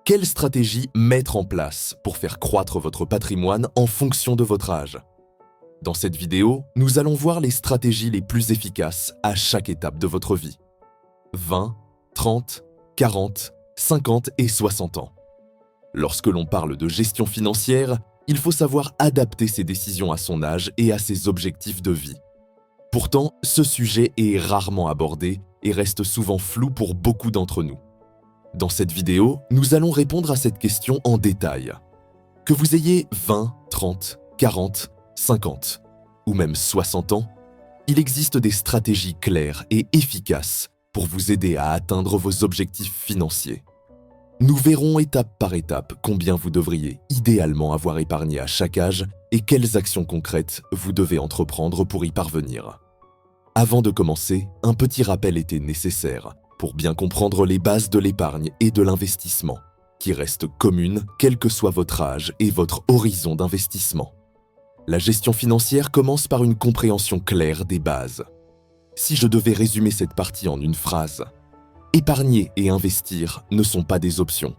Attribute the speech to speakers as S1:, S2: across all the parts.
S1: Quelle stratégie mettre en place pour faire croître votre patrimoine en fonction de votre âge? Dans cette vidéo, nous allons voir les stratégies les plus efficaces à chaque étape de votre vie. 20, 30, 40, 50 et 60 ans. Lorsque l'on parle de gestion financière, il faut savoir adapter ses décisions à son âge et à ses objectifs de vie. Pourtant, ce sujet est rarement abordé et reste souvent flou pour beaucoup d'entre nous. Dans cette vidéo, nous allons répondre à cette question en détail. Que vous ayez 20, 30, 40, 50 ou même 60 ans, il existe des stratégies claires et efficaces pour vous aider à atteindre vos objectifs financiers. Nous verrons étape par étape combien vous devriez idéalement avoir épargné à chaque âge et quelles actions concrètes vous devez entreprendre pour y parvenir. Avant de commencer, un petit rappel était nécessaire pour bien comprendre les bases de l'épargne et de l'investissement, qui restent communes quel que soit votre âge et votre horizon d'investissement. La gestion financière commence par une compréhension claire des bases. Si je devais résumer cette partie en une phrase, épargner et investir ne sont pas des options,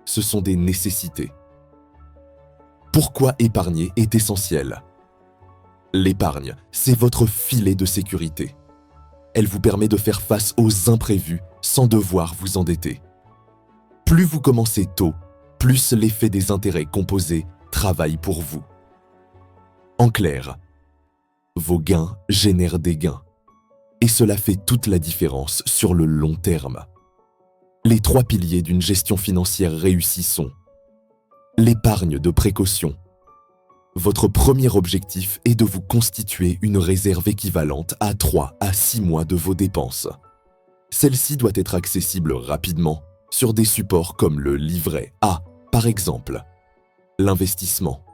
S1: ce sont des nécessités. Pourquoi épargner est essentiel? L'épargne, c'est votre filet de sécurité. Elle vous permet de faire face aux imprévus sans devoir vous endetter. Plus vous commencez tôt, plus l'effet des intérêts composés travaille pour vous. En clair, vos gains génèrent des gains. Et cela fait toute la différence sur le long terme. Les 3 piliers d'une gestion financière réussie sont l'épargne de précaution. Votre premier objectif est de vous constituer une réserve équivalente à 3 à 6 mois de vos dépenses. Celle-ci doit être accessible rapidement sur des supports comme le livret A, par exemple. L'investissement.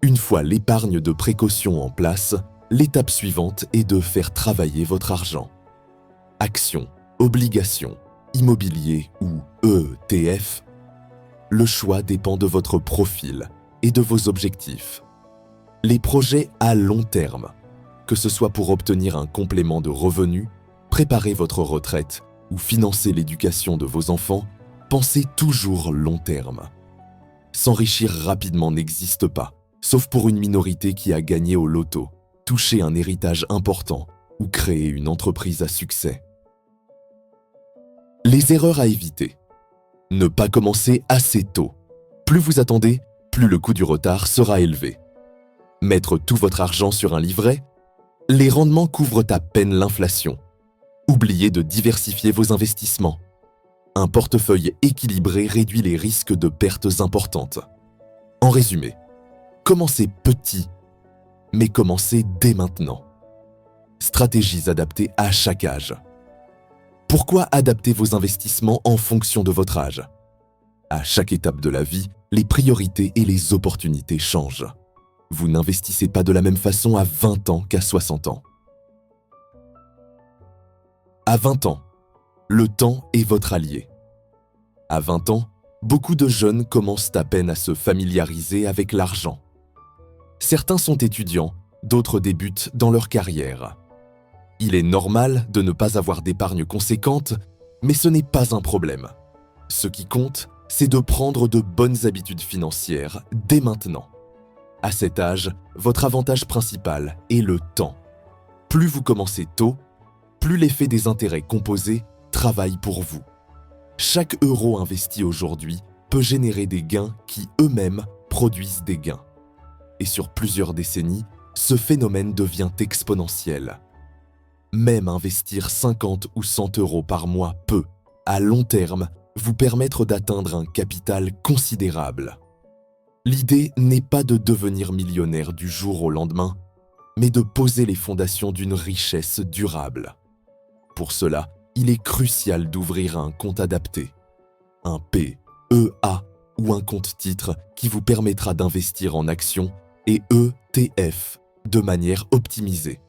S1: Une fois l'épargne de précaution en place, l'étape suivante est de faire travailler votre argent. Actions, obligations, immobilier ou ETF. Le choix dépend de votre profil et de vos objectifs. Les projets à long terme, que ce soit pour obtenir un complément de revenus, préparer votre retraite ou financer l'éducation de vos enfants, pensez toujours long terme. S'enrichir rapidement n'existe pas, sauf pour une minorité qui a gagné au loto, touché un héritage important ou créé une entreprise à succès. Les erreurs à éviter. Ne pas commencer assez tôt. Plus vous attendez, plus le coût du retard sera élevé. Mettre tout votre argent sur un livret, les rendements couvrent à peine l'inflation. Oubliez de diversifier vos investissements. Un portefeuille équilibré réduit les risques de pertes importantes. En résumé, commencez petit, mais commencez dès maintenant. Stratégies adaptées à chaque âge. Pourquoi adapter vos investissements en fonction de votre âge? À chaque étape de la vie, les priorités et les opportunités changent. Vous n'investissez pas de la même façon à 20 ans qu'à 60 ans. À 20 ans, le temps est votre allié. À 20 ans, beaucoup de jeunes commencent à peine à se familiariser avec l'argent. Certains sont étudiants, d'autres débutent dans leur carrière. Il est normal de ne pas avoir d'épargne conséquente, mais ce n'est pas un problème. Ce qui compte, c'est de prendre de bonnes habitudes financières dès maintenant. À cet âge, votre avantage principal est le temps. Plus vous commencez tôt, plus l'effet des intérêts composés travaille pour vous. Chaque euro investi aujourd'hui peut générer des gains qui eux-mêmes produisent des gains. Et sur plusieurs décennies, ce phénomène devient exponentiel. Même investir 50 ou 100 euros par mois peut, à long terme, vous permettre d'atteindre un capital considérable. L'idée n'est pas de devenir millionnaire du jour au lendemain, mais de poser les fondations d'une richesse durable. Pour cela, il est crucial d'ouvrir un compte adapté, un PEA ou un compte titre qui vous permettra d'investir en actions et ETF de manière optimisée.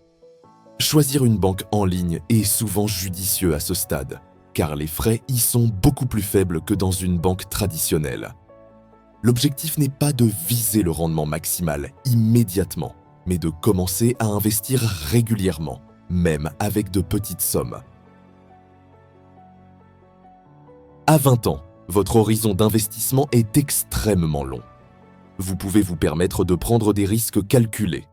S1: Choisir une banque en ligne est souvent judicieux à ce stade, car les frais y sont beaucoup plus faibles que dans une banque traditionnelle. L'objectif n'est pas de viser le rendement maximal immédiatement, mais de commencer à investir régulièrement, même avec de petites sommes. À 20 ans, Votre horizon d'investissement est extrêmement long. Vous pouvez vous permettre de prendre des risques calculés.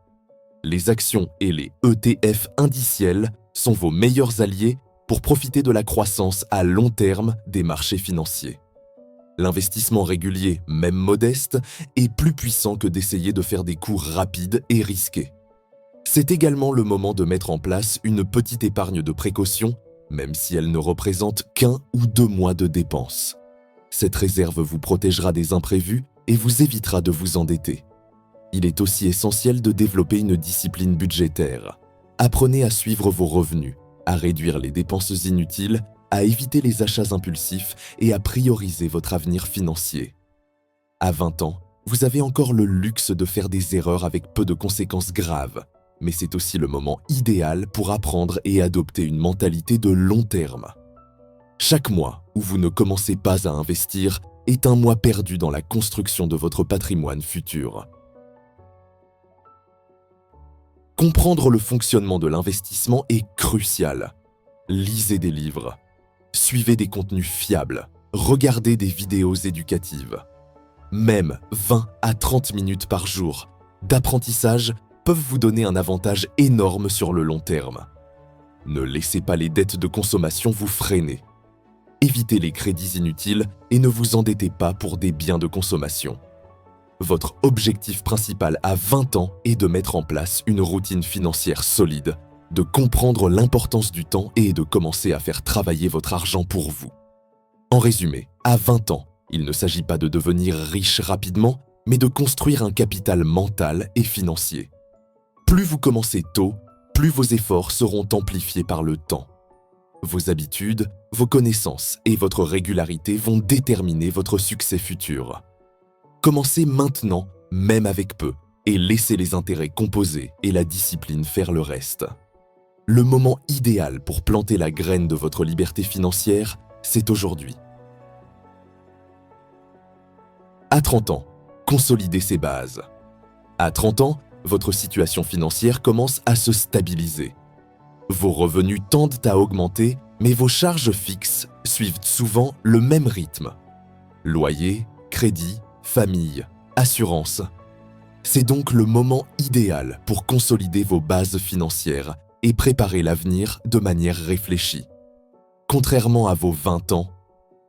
S1: Les actions et les ETF indiciels sont vos meilleurs alliés pour profiter de la croissance à long terme des marchés financiers. L'investissement régulier, même modeste, est plus puissant que d'essayer de faire des coups rapides et risqués. C'est également le moment de mettre en place une petite épargne de précaution, même si elle ne représente qu'1 ou 2 mois de dépenses. Cette réserve vous protégera des imprévus et vous évitera de vous endetter. Il est aussi essentiel de développer une discipline budgétaire. Apprenez à suivre vos revenus, à réduire les dépenses inutiles, à éviter les achats impulsifs et à prioriser votre avenir financier. À 20 ans, vous avez encore le luxe de faire des erreurs avec peu de conséquences graves, mais c'est aussi le moment idéal pour apprendre et adopter une mentalité de long terme. Chaque mois où vous ne commencez pas à investir est un mois perdu dans la construction de votre patrimoine futur. Comprendre le fonctionnement de l'investissement est crucial. Lisez des livres, suivez des contenus fiables, regardez des vidéos éducatives. Même 20 à 30 minutes par jour d'apprentissage peuvent vous donner un avantage énorme sur le long terme. Ne laissez pas les dettes de consommation vous freiner. Évitez les crédits inutiles et ne vous endettez pas pour des biens de consommation. Votre objectif principal à 20 ans est de mettre en place une routine financière solide, de comprendre l'importance du temps et de commencer à faire travailler votre argent pour vous. En résumé, à 20 ans, il ne s'agit pas de devenir riche rapidement, mais de construire un capital mental et financier. Plus vous commencez tôt, plus vos efforts seront amplifiés par le temps. Vos habitudes, vos connaissances et votre régularité vont déterminer votre succès futur. Commencez maintenant, même avec peu, et laissez les intérêts composer et la discipline faire le reste. Le moment idéal pour planter la graine de votre liberté financière, c'est aujourd'hui. À 30 ans, consolidez ses bases. À 30 ans, votre situation financière commence à se stabiliser. Vos revenus tendent à augmenter, mais vos charges fixes suivent souvent le même rythme. Loyer, crédit, famille, assurance. C'est donc le moment idéal pour consolider vos bases financières et préparer l'avenir de manière réfléchie. Contrairement à vos 20 ans,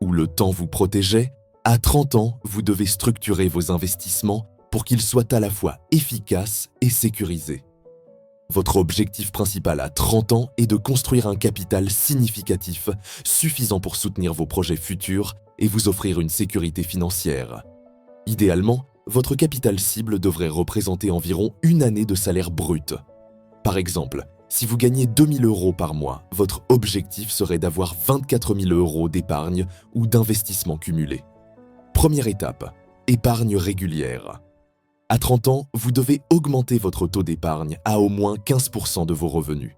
S1: où le temps vous protégeait, à 30 ans, vous devez structurer vos investissements pour qu'ils soient à la fois efficaces et sécurisés. Votre objectif principal à 30 ans est de construire un capital significatif, suffisant pour soutenir vos projets futurs et vous offrir une sécurité financière. Idéalement, votre capital cible devrait représenter environ 1 année de salaire brut. Par exemple, si vous gagnez 2 000 € par mois, votre objectif serait d'avoir 24 000 € d'épargne ou d'investissement cumulé. Première étape, épargne régulière. À 30 ans, vous devez augmenter votre taux d'épargne à au moins 15% de vos revenus.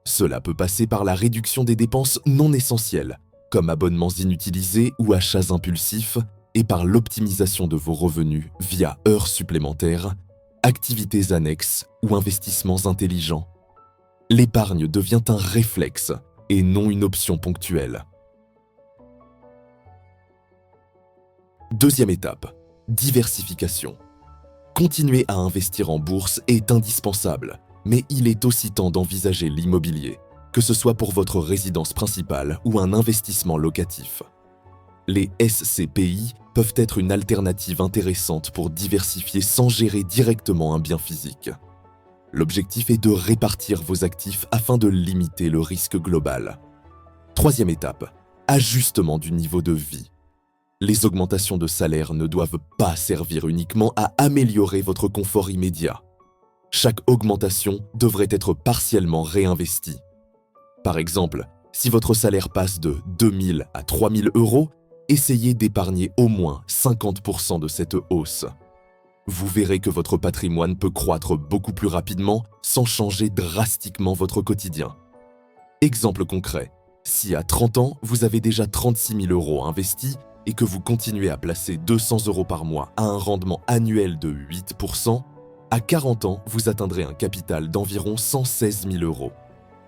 S1: Cela peut passer par la réduction des dépenses non essentielles, comme abonnements inutilisés ou achats impulsifs, et par l'optimisation de vos revenus via heures supplémentaires, activités annexes ou investissements intelligents. L'épargne devient un réflexe et non une option ponctuelle. Deuxième étape, diversification. Continuer à investir en bourse est indispensable, mais il est aussi temps d'envisager l'immobilier, que ce soit pour votre résidence principale ou un investissement locatif. Les SCPI peuvent être une alternative intéressante pour diversifier sans gérer directement un bien physique. L'objectif est de répartir vos actifs afin de limiter le risque global. Troisième étape, ajustement du niveau de vie. Les augmentations de salaire ne doivent pas servir uniquement à améliorer votre confort immédiat. Chaque augmentation devrait être partiellement réinvestie. Par exemple, si votre salaire passe de 2 000 à 3 000 €, essayez d'épargner au moins 50% de cette hausse. Vous verrez que votre patrimoine peut croître beaucoup plus rapidement sans changer drastiquement votre quotidien. Exemple concret, si à 30 ans, vous avez déjà 36 000 € investis et que vous continuez à placer 200 € par mois à un rendement annuel de 8%, à 40 ans, vous atteindrez un capital d'environ 116 000 €.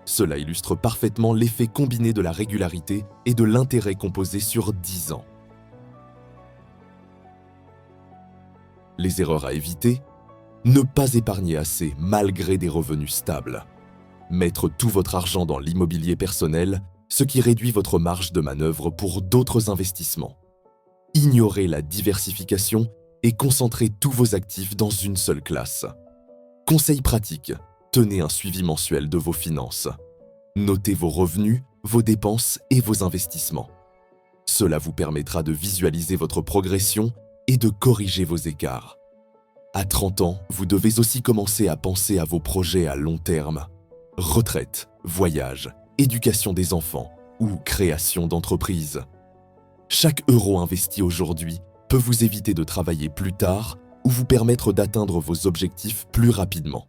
S1: Cela illustre parfaitement l'effet combiné de la régularité et de l'intérêt composé sur 10 ans. Les erreurs à éviter: ne pas épargner assez malgré des revenus stables. Mettre tout votre argent dans l'immobilier personnel, ce qui réduit votre marge de manœuvre pour d'autres investissements. Ignorez la diversification et concentrez tous vos actifs dans une seule classe. Conseil pratique: tenez un suivi mensuel de vos finances. Notez vos revenus, vos dépenses et vos investissements. Cela vous permettra de visualiser votre progression et de corriger vos écarts. À 30 ans, vous devez aussi commencer à penser à vos projets à long terme. Retraite, voyage, éducation des enfants ou création d'entreprise. Chaque euro investi aujourd'hui peut vous éviter de travailler plus tard ou vous permettre d'atteindre vos objectifs plus rapidement.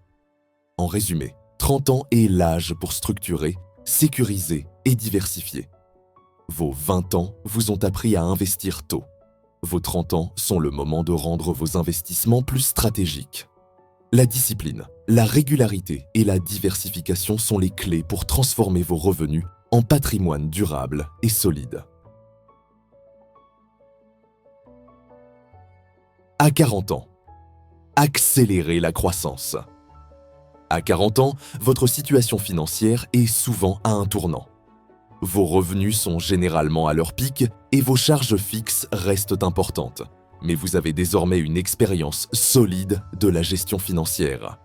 S1: En résumé, 30 ans est l'âge pour structurer, sécuriser et diversifier. Vos 20 ans vous ont appris à investir tôt. Vos 30 ans sont le moment de rendre vos investissements plus stratégiques. La discipline, la régularité et la diversification sont les clés pour transformer vos revenus en patrimoine durable et solide. À 40 ans, accélérez la croissance. À 40 ans, votre situation financière est souvent à un tournant. Vos revenus sont généralement à leur pic et vos charges fixes restent importantes, mais vous avez désormais une expérience solide de la gestion financière.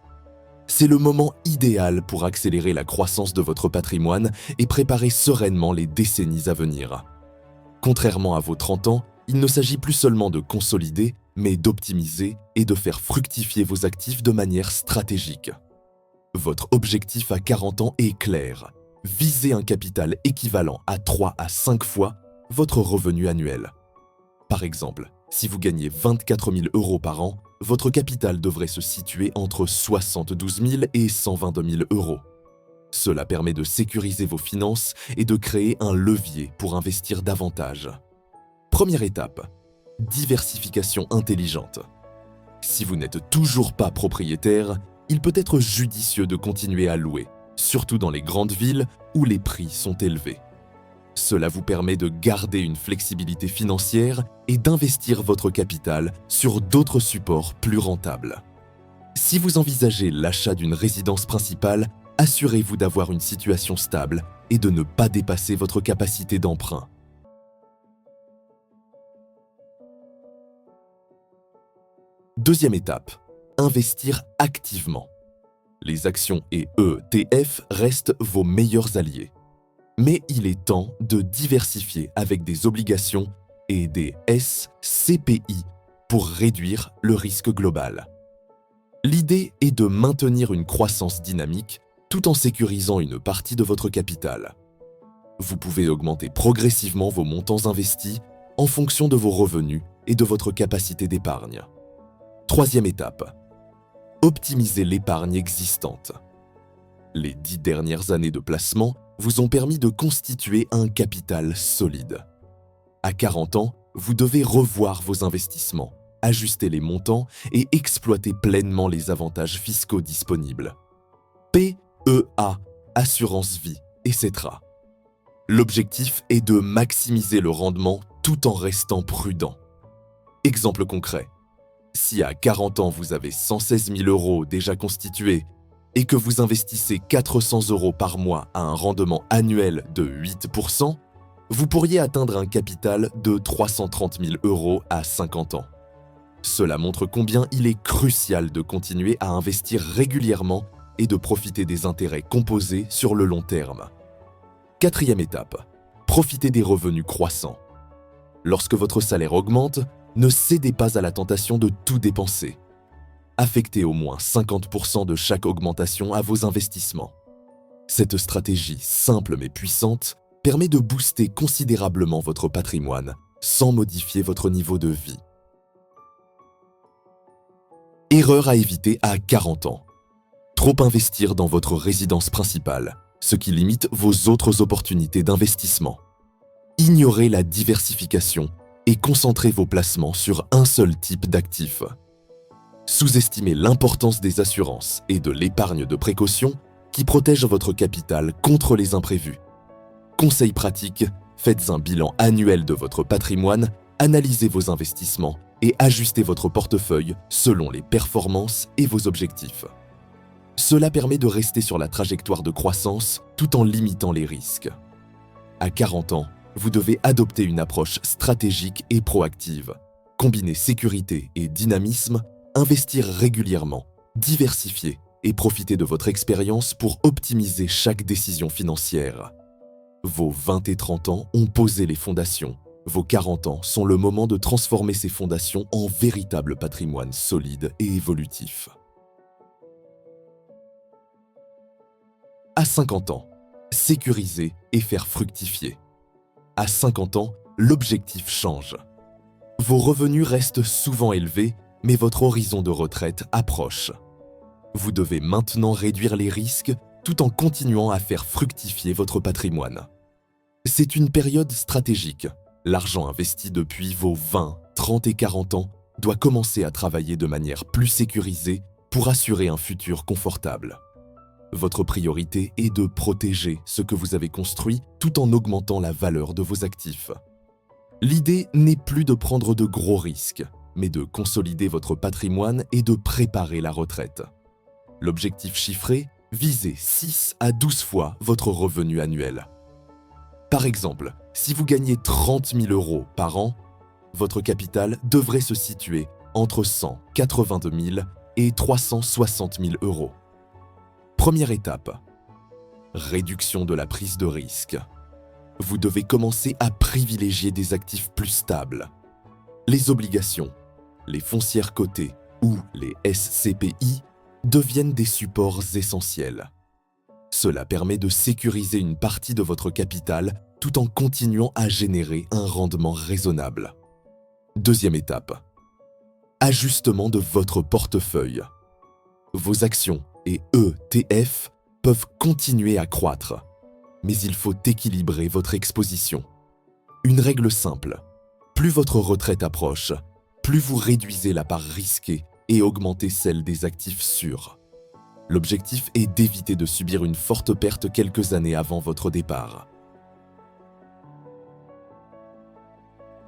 S1: C'est le moment idéal pour accélérer la croissance de votre patrimoine et préparer sereinement les décennies à venir. Contrairement à vos 30 ans, il ne s'agit plus seulement de consolider, mais d'optimiser et de faire fructifier vos actifs de manière stratégique. Votre objectif à 40 ans est clair: visez un capital équivalent à 3 à 5 fois votre revenu annuel. Par exemple, si vous gagnez 24 000 € par an, votre capital devrait se situer entre 72 000 et 122 000 €. Cela permet de sécuriser vos finances et de créer un levier pour investir davantage. Première étape: diversification intelligente. Si vous n'êtes toujours pas propriétaire, il peut être judicieux de continuer à louer, surtout dans les grandes villes où les prix sont élevés. Cela vous permet de garder une flexibilité financière et d'investir votre capital sur d'autres supports plus rentables. Si vous envisagez l'achat d'une résidence principale, assurez-vous d'avoir une situation stable et de ne pas dépasser votre capacité d'emprunt. Deuxième étape: investir activement. Les actions et ETF restent vos meilleurs alliés. Mais il est temps de diversifier avec des obligations et des SCPI pour réduire le risque global. L'idée est de maintenir une croissance dynamique tout en sécurisant une partie de votre capital. Vous pouvez augmenter progressivement vos montants investis en fonction de vos revenus et de votre capacité d'épargne. Troisième étape: optimisez l'épargne existante. Les 10 dernières années de placement vous ont permis de constituer un capital solide. À 40 ans, vous devez revoir vos investissements, ajuster les montants et exploiter pleinement les avantages fiscaux disponibles. PEA, assurance vie, etc. L'objectif est de maximiser le rendement tout en restant prudent. Exemple concret: si à 40 ans vous avez 116 000 € déjà constitués et que vous investissez 400 € par mois à un rendement annuel de 8%, vous pourriez atteindre un capital de 330 000 € à 50 ans. Cela montre combien il est crucial de continuer à investir régulièrement et de profiter des intérêts composés sur le long terme. Quatrième étape: profitez des revenus croissants. Lorsque votre salaire augmente, ne cédez pas à la tentation de tout dépenser. Affectez au moins 50% de chaque augmentation à vos investissements. Cette stratégie simple mais puissante permet de booster considérablement votre patrimoine sans modifier votre niveau de vie. Erreur à éviter à 40 ans. Trop investir dans votre résidence principale, ce qui limite vos autres opportunités d'investissement. Ignorez la diversification et concentrez vos placements sur un seul type d'actif. Sous-estimez l'importance des assurances et de l'épargne de précaution qui protègent votre capital contre les imprévus. Conseil pratique: faites un bilan annuel de votre patrimoine, analysez vos investissements et ajustez votre portefeuille selon les performances et vos objectifs. Cela permet de rester sur la trajectoire de croissance tout en limitant les risques. À 40 ans, vous devez adopter une approche stratégique et proactive. Combiner sécurité et dynamisme, investir régulièrement, diversifier et profiter de votre expérience pour optimiser chaque décision financière. Vos 20 et 30 ans ont posé les fondations. Vos 40 ans sont le moment de transformer ces fondations en véritable patrimoine solide et évolutif. À 50 ans, sécuriser et faire fructifier. À 50 ans, l'objectif change. Vos revenus restent souvent élevés, mais votre horizon de retraite approche. Vous devez maintenant réduire les risques tout en continuant à faire fructifier votre patrimoine. C'est une période stratégique. L'argent investi depuis vos 20, 30 et 40 ans doit commencer à travailler de manière plus sécurisée pour assurer un futur confortable. Votre priorité est de protéger ce que vous avez construit tout en augmentant la valeur de vos actifs. L'idée n'est plus de prendre de gros risques, mais de consolider votre patrimoine et de préparer la retraite. L'objectif chiffré, visez 6 à 12 fois votre revenu annuel. Par exemple, si vous gagnez 30 000 € par an, votre capital devrait se situer entre 182 000 et 360 000 €. Première étape, réduction de la prise de risque. Vous devez commencer à privilégier des actifs plus stables. Les obligations, les foncières cotées ou les SCPI deviennent des supports essentiels. Cela permet de sécuriser une partie de votre capital tout en continuant à générer un rendement raisonnable. Deuxième étape, ajustement de votre portefeuille. Vos actions et ETF peuvent continuer à croître, mais il faut équilibrer votre exposition. Une règle simple, plus votre retraite approche, plus vous réduisez la part risquée et augmentez celle des actifs sûrs. L'objectif est d'éviter de subir une forte perte quelques années avant votre départ.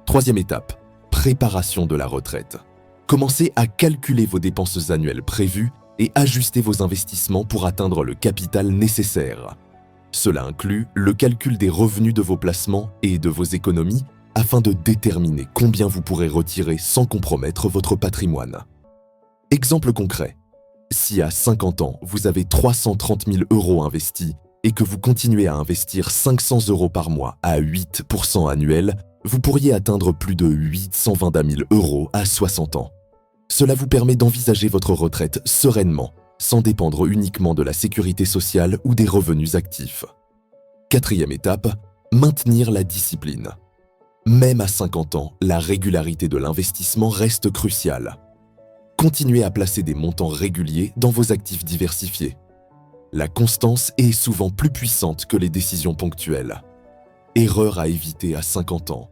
S1: Troisième étape, préparation de la retraite. Commencez à calculer vos dépenses annuelles prévues et ajustez vos investissements pour atteindre le capital nécessaire. Cela inclut le calcul des revenus de vos placements et de vos économies afin de déterminer combien vous pourrez retirer sans compromettre votre patrimoine. Exemple concret, si à 50 ans vous avez 330 000 € investis et que vous continuez à investir 500 € par mois à 8% annuel, vous pourriez atteindre plus de 820 000 € à 60 ans. Cela vous permet d'envisager votre retraite sereinement, sans dépendre uniquement de la sécurité sociale ou des revenus actifs. Quatrième étape, maintenir la discipline. Même à 50 ans, la régularité de l'investissement reste cruciale. Continuez à placer des montants réguliers dans vos actifs diversifiés. La constance est souvent plus puissante que les décisions ponctuelles. Erreur à éviter à 50 ans.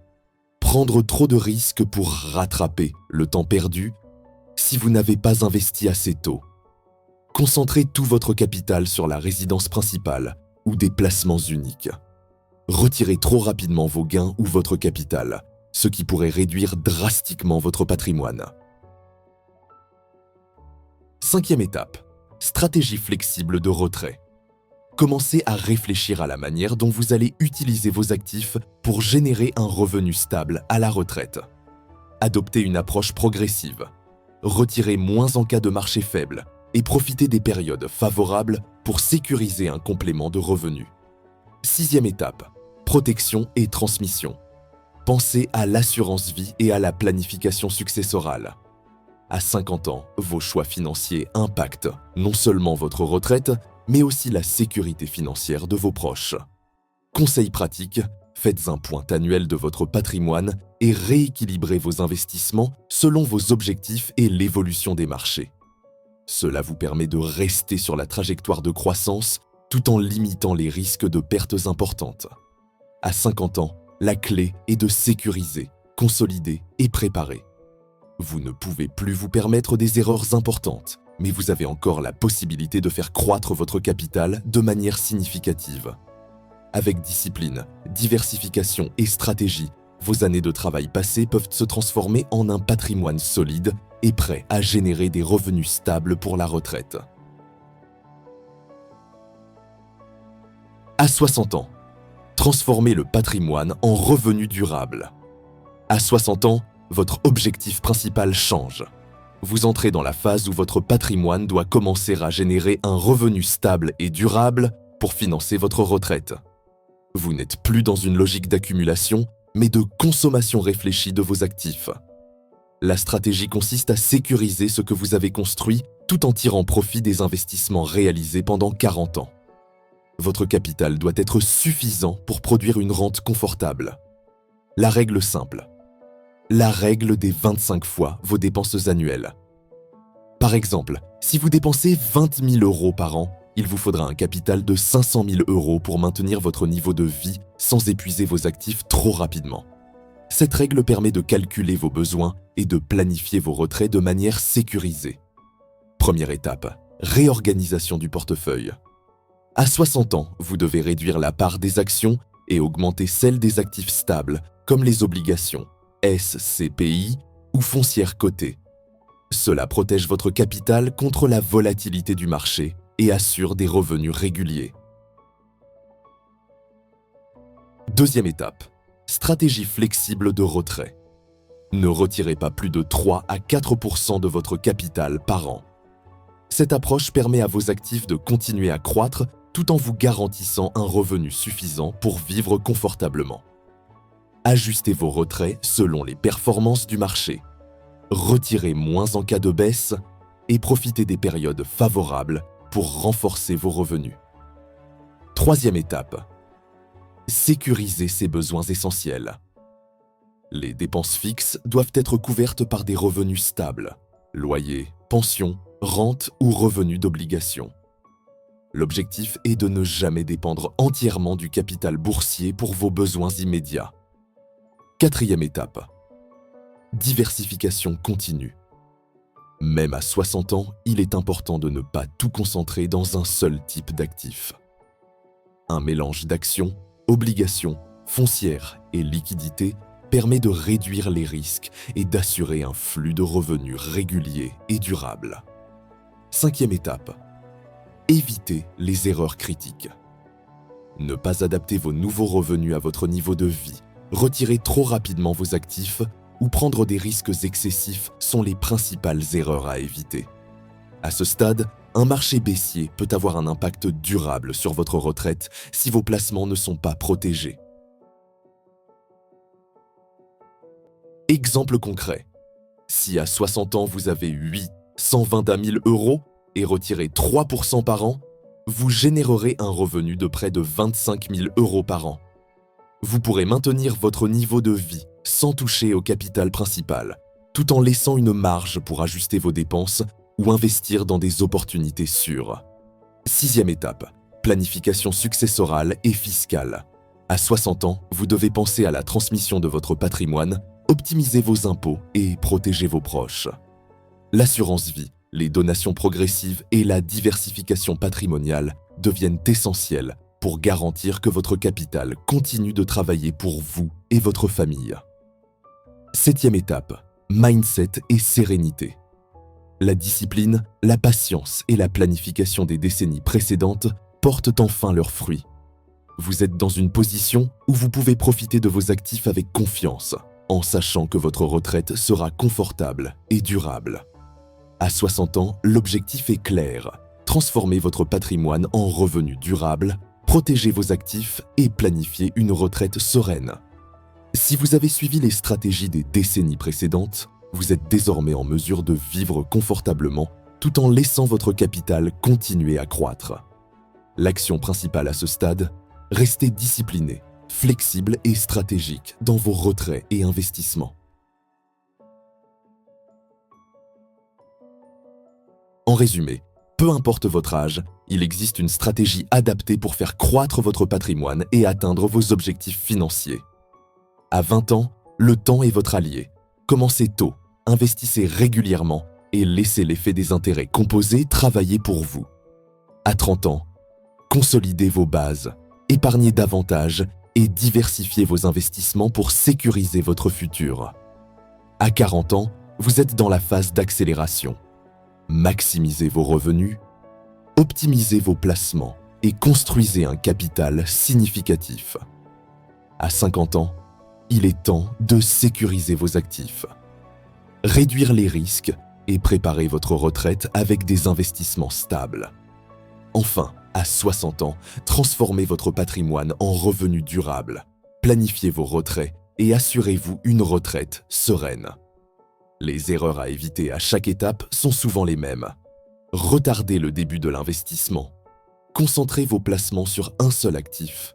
S1: Prendre trop de risques pour rattraper le temps perdu si vous n'avez pas investi assez tôt. Concentrez tout votre capital sur la résidence principale ou des placements uniques. Retirez trop rapidement vos gains ou votre capital, ce qui pourrait réduire drastiquement votre patrimoine. Cinquième étape, stratégie flexible de retrait. Commencez à réfléchir à la manière dont vous allez utiliser vos actifs pour générer un revenu stable à la retraite. Adoptez une approche progressive. Retirez moins en cas de marché faible et profitez des périodes favorables pour sécuriser un complément de revenus. Sixième étape, protection et transmission. Pensez à l'assurance vie et à la planification successorale. À 50 ans, vos choix financiers impactent non seulement votre retraite, mais aussi la sécurité financière de vos proches. Conseil pratique, faites un point annuel de votre patrimoine et rééquilibrez vos investissements selon vos objectifs et l'évolution des marchés. Cela vous permet de rester sur la trajectoire de croissance tout en limitant les risques de pertes importantes. À 50 ans, la clé est de sécuriser, consolider et préparer. Vous ne pouvez plus vous permettre des erreurs importantes, mais vous avez encore la possibilité de faire croître votre capital de manière significative. Avec discipline, diversification et stratégie, vos années de travail passées peuvent se transformer en un patrimoine solide et prêt à générer des revenus stables pour la retraite. À 60 ans, transformez le patrimoine en revenu durable. À 60 ans, votre objectif principal change. Vous entrez dans la phase où votre patrimoine doit commencer à générer un revenu stable et durable pour financer votre retraite. Vous n'êtes plus dans une logique d'accumulation, mais de consommation réfléchie de vos actifs. La stratégie consiste à sécuriser ce que vous avez construit tout en tirant profit des investissements réalisés pendant 40 ans. Votre capital doit être suffisant pour produire une rente confortable. La règle simple. La règle des 25 fois vos dépenses annuelles. Par exemple, si vous dépensez 20 000 € par an, il vous faudra un capital de 500 000 € pour maintenir votre niveau de vie sans épuiser vos actifs trop rapidement. Cette règle permet de calculer vos besoins et de planifier vos retraits de manière sécurisée. Première étape, réorganisation du portefeuille. À 60 ans, vous devez réduire la part des actions et augmenter celle des actifs stables, comme les obligations, SCPI ou foncières cotées. Cela protège votre capital contre la volatilité du marché et assure des revenus réguliers. Deuxième étape, stratégie flexible de retrait. Ne retirez pas plus de 3 à 4% de votre capital par an. Cette approche permet à vos actifs de continuer à croître tout en vous garantissant un revenu suffisant pour vivre confortablement. Ajustez vos retraits selon les performances du marché. Retirez moins en cas de baisse et profitez des périodes favorables pour renforcer vos revenus. Troisième étape, sécuriser ses besoins essentiels. Les dépenses fixes doivent être couvertes par des revenus stables, loyer, pension, rente ou revenus d'obligation. L'objectif est de ne jamais dépendre entièrement du capital boursier pour vos besoins immédiats. Quatrième étape, diversification continue. Même à 60 ans, il est important de ne pas tout concentrer dans un seul type d'actif. Un mélange d'actions, obligations, foncières et liquidités permet de réduire les risques et d'assurer un flux de revenus régulier et durable. Cinquième étape, évitez les erreurs critiques. Ne pas adapter vos nouveaux revenus à votre niveau de vie, retirer trop rapidement vos actifs ou prendre des risques excessifs sont les principales erreurs à éviter. À ce stade, un marché baissier peut avoir un impact durable sur votre retraite si vos placements ne sont pas protégés. Exemple concret. Si à 60 ans vous avez 120 000 € et retirez 3% par an, vous générerez un revenu de près de 25 000 € par an. Vous pourrez maintenir votre niveau de vie sans toucher au capital principal, tout en laissant une marge pour ajuster vos dépenses ou investir dans des opportunités sûres. Sixième étape, planification successorale et fiscale. À 60 ans, vous devez penser à la transmission de votre patrimoine, optimiser vos impôts et protéger vos proches. L'assurance vie, les donations progressives et la diversification patrimoniale deviennent essentielles pour garantir que votre capital continue de travailler pour vous et votre famille. Septième étape, mindset et sérénité. La discipline, la patience et la planification des décennies précédentes portent enfin leurs fruits. Vous êtes dans une position où vous pouvez profiter de vos actifs avec confiance, en sachant que votre retraite sera confortable et durable. À 60 ans, l'objectif est clair. Transformez votre patrimoine en revenu durable, protégez vos actifs et planifiez une retraite sereine. Si vous avez suivi les stratégies des décennies précédentes, vous êtes désormais en mesure de vivre confortablement tout en laissant votre capital continuer à croître. L'action principale à ce stade, restez discipliné, flexible et stratégique dans vos retraits et investissements. En résumé, peu importe votre âge, il existe une stratégie adaptée pour faire croître votre patrimoine et atteindre vos objectifs financiers. À 20 ans, le temps est votre allié. Commencez tôt, investissez régulièrement et laissez l'effet des intérêts composés travailler pour vous. À 30 ans, consolidez vos bases, épargnez davantage et diversifiez vos investissements pour sécuriser votre futur. À 40 ans, vous êtes dans la phase d'accélération. Maximisez vos revenus, optimisez vos placements et construisez un capital significatif. À 50 ans, il est temps de sécuriser vos actifs, réduire les risques et préparer votre retraite avec des investissements stables. Enfin, à 60 ans, transformez votre patrimoine en revenus durables, planifiez vos retraits et assurez-vous une retraite sereine. Les erreurs à éviter à chaque étape sont souvent les mêmes. Retardez le début de l'investissement, concentrez vos placements sur un seul actif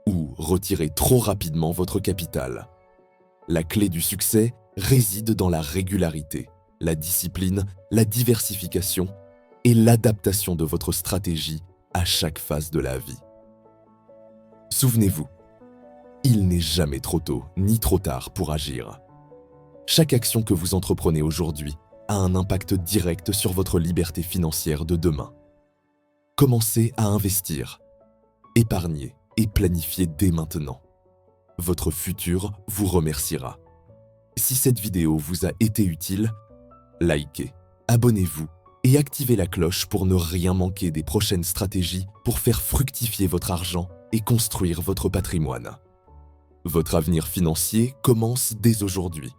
S1: ou retirez trop rapidement votre capital. La clé du succès réside dans la régularité, la discipline, la diversification et l'adaptation de votre stratégie à chaque phase de la vie. Souvenez-vous, il n'est jamais trop tôt ni trop tard pour agir. Chaque action que vous entreprenez aujourd'hui a un impact direct sur votre liberté financière de demain. Commencez à investir, épargner et planifier dès maintenant. Votre futur vous remerciera. Si cette vidéo vous a été utile, likez, abonnez-vous et activez la cloche pour ne rien manquer des prochaines stratégies pour faire fructifier votre argent et construire votre patrimoine. Votre avenir financier commence dès aujourd'hui.